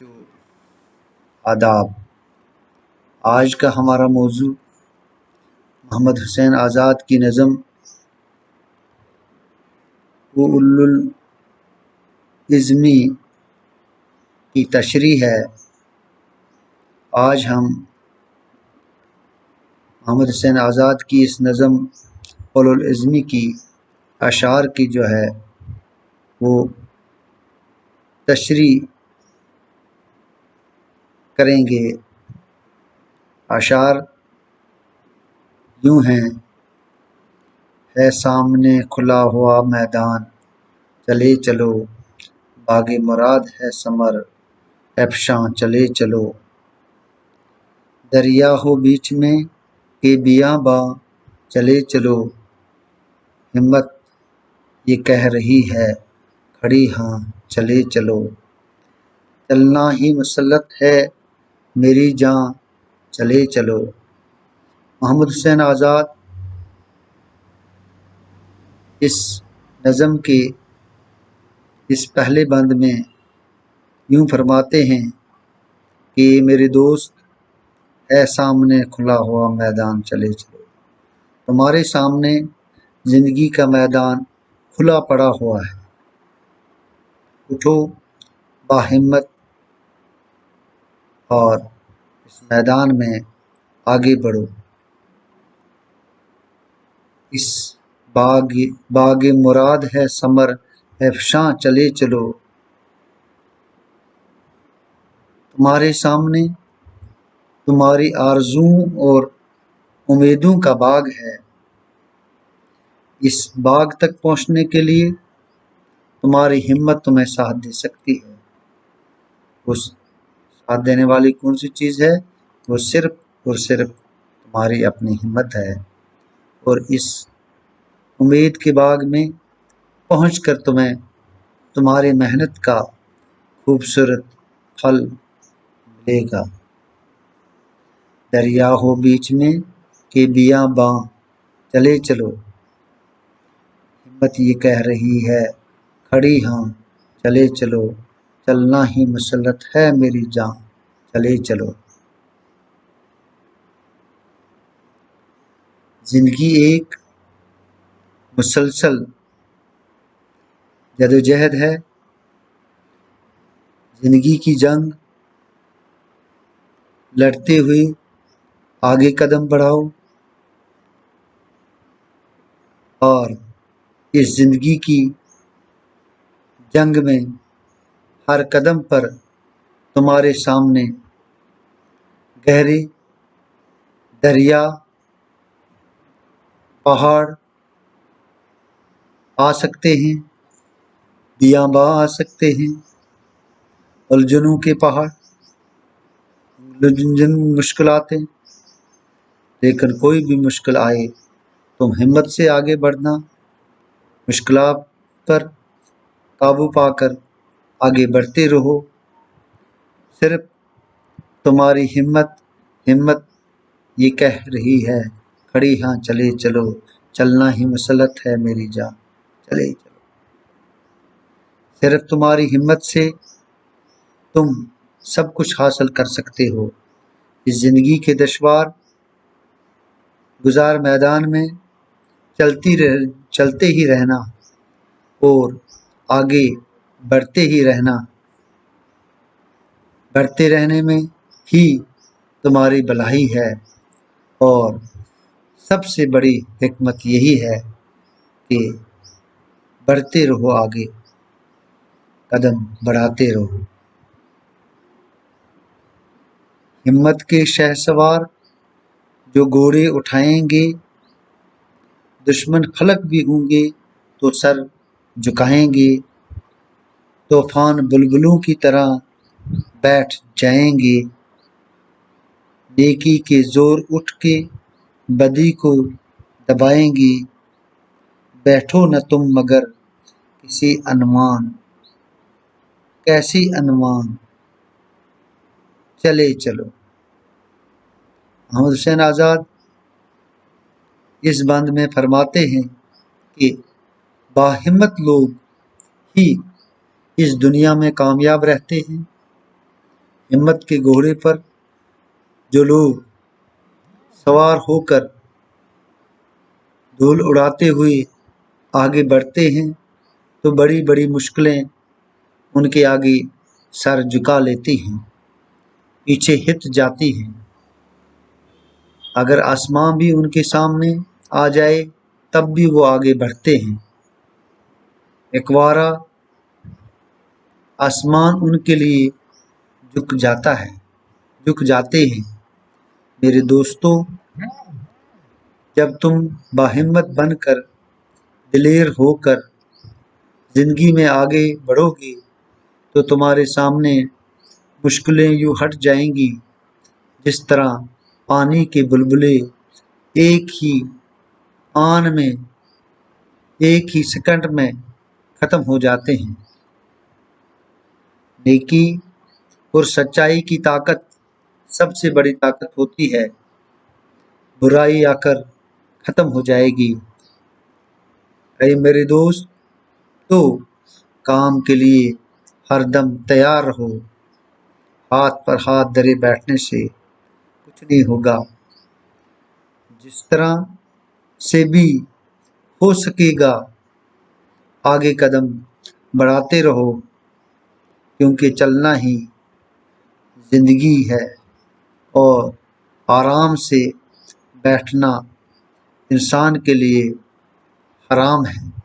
جو آداب۔ آج کا ہمارا موضوع محمد حسین آزاد کی نظم اولو العزم کی تشریح ہے۔ آج ہم محمد حسین آزاد کی اس نظم اولو العزم کی اشعار کی جو ہے وہ تشریح کریں گے۔ اشعار یوں ہیں: ہے سامنے کھلا ہوا میدان، چلے چلو، باغ مراد ہے ثمر افشاں، چلے چلو، دریا ہو بیچ میں کہ بیاباں، چلے چلو، ہمت یہ کہہ رہی ہے کھڑی ہاں، چلے چلو، چلنا ہی مسلط ہے میری جاں، چلے چلو۔ محمد حسین آزاد اس نظم کے اس پہلے بند میں یوں فرماتے ہیں کہ میرے دوست، ہے سامنے کھلا ہوا میدان، چلے چلو، تمہارے سامنے زندگی کا میدان کھلا پڑا ہوا ہے، اٹھو باہمت اور اس میدان میں آگے بڑھو، اس باغ مراد ہے ثمر افشاں، چلے چلو، تمہارے سامنے تمہاری آرزوؤں اور امیدوں کا باغ ہے، اس باغ تک پہنچنے کے لیے تمہاری ہمت تمہیں ساتھ دے سکتی ہے۔ اس ساتھ دینے والی کون سی چیز ہے؟ وہ صرف اور صرف تمہاری اپنی ہمت ہے، اور اس امید کے باغ میں پہنچ کر تمہیں تمہاری محنت کا خوبصورت پھل ملے گا۔ دریا ہو بیچ میں کہ بیاباں، چلے چلو، ہمت یہ کہہ رہی ہے کھڑی ہاں، چلے چلو، چلنا ہی مسلط ہے میری جاں، چلے چلو۔ زندگی ایک مسلسل جدوجہد ہے، زندگی کی جنگ لڑتے ہوئے آگے قدم بڑھاؤ، اور اس زندگی کی جنگ میں ہر قدم پر تمہارے سامنے گہرے دریا، پہاڑ آ سکتے ہیں، بیاباں آ سکتے ہیں، الجھنوں کے پہاڑ، مشکلاتیں، لیکن کوئی بھی مشکل آئے تم ہمت سے آگے بڑھنا، مشکلات پر قابو پا کر آگے بڑھتے رہو، صرف تمہاری ہمت یہ کہہ رہی ہے کھڑی ہاں، چلے چلو، چلنا ہی مسلط ہے میری جاں، چلے چلو۔ صرف تمہاری ہمت سے تم سب کچھ حاصل کر سکتے ہو۔ اس زندگی کے دشوار گزار میدان میں چلتے ہی رہنا اور آگے بڑھتے ہی رہنا، بڑھتے رہنے میں ہی تمہاری بھلائی ہے، اور سب سے بڑی حکمت یہی ہے کہ بڑھتے رہو، آگے قدم بڑھاتے رہو۔ ہمت کے شہسوار جو گھوڑے اٹھائیں گے، دشمن خلق بھی ہوں گے تو سر جھکائیں گے، طوفان بلبلوں کی طرح بیٹھ جائیں گے، نیکی کے زور اٹھ کے بدی کو دبائیں گے، بیٹھو نہ تم مگر کیسی عنوان، چلے چلو۔ محمد حسین آزاد اس بند میں فرماتے ہیں کہ باہمت لوگ ہی اس دنیا میں کامیاب رہتے ہیں، ہمت کے گھوڑے پر جو لوگ سوار ہو کر دھول اڑاتے ہوئے آگے بڑھتے ہیں تو بڑی بڑی مشکلیں ان کے آگے سر جھکا لیتی ہیں، پیچھے ہٹ جاتی ہیں۔ اگر آسمان بھی ان کے سامنے آ جائے تب بھی وہ آگے بڑھتے ہیں۔ ایک بارہ آسمان ان کے لیے جھک جاتے ہیں۔ میرے دوستو، جب تم باہمت بن کر، دلیر ہو کر زندگی میں آگے بڑھو گے تو تمہارے سامنے مشکلیں یوں ہٹ جائیں گی جس طرح پانی کے بلبلے ایک ہی آن میں، ایک ہی سیکنڈ میں ختم ہو جاتے ہیں۔ نیکی اور سچائی کی طاقت سب سے بڑی طاقت ہوتی ہے۔ برائی آ کر ختم ہو جائے گی۔ اے میرے دوست، تو کام کے لیے ہر دم تیار رہو۔ ہاتھ پر ہاتھ دھرے بیٹھنے سے کچھ نہیں ہوگا۔ جس طرح سے بھی ہو سکے گا آگے قدم بڑھاتے رہو، کیونکہ چلنا ہی زندگی ہے اور آرام سے بیٹھنا انسان کے لیے حرام ہے۔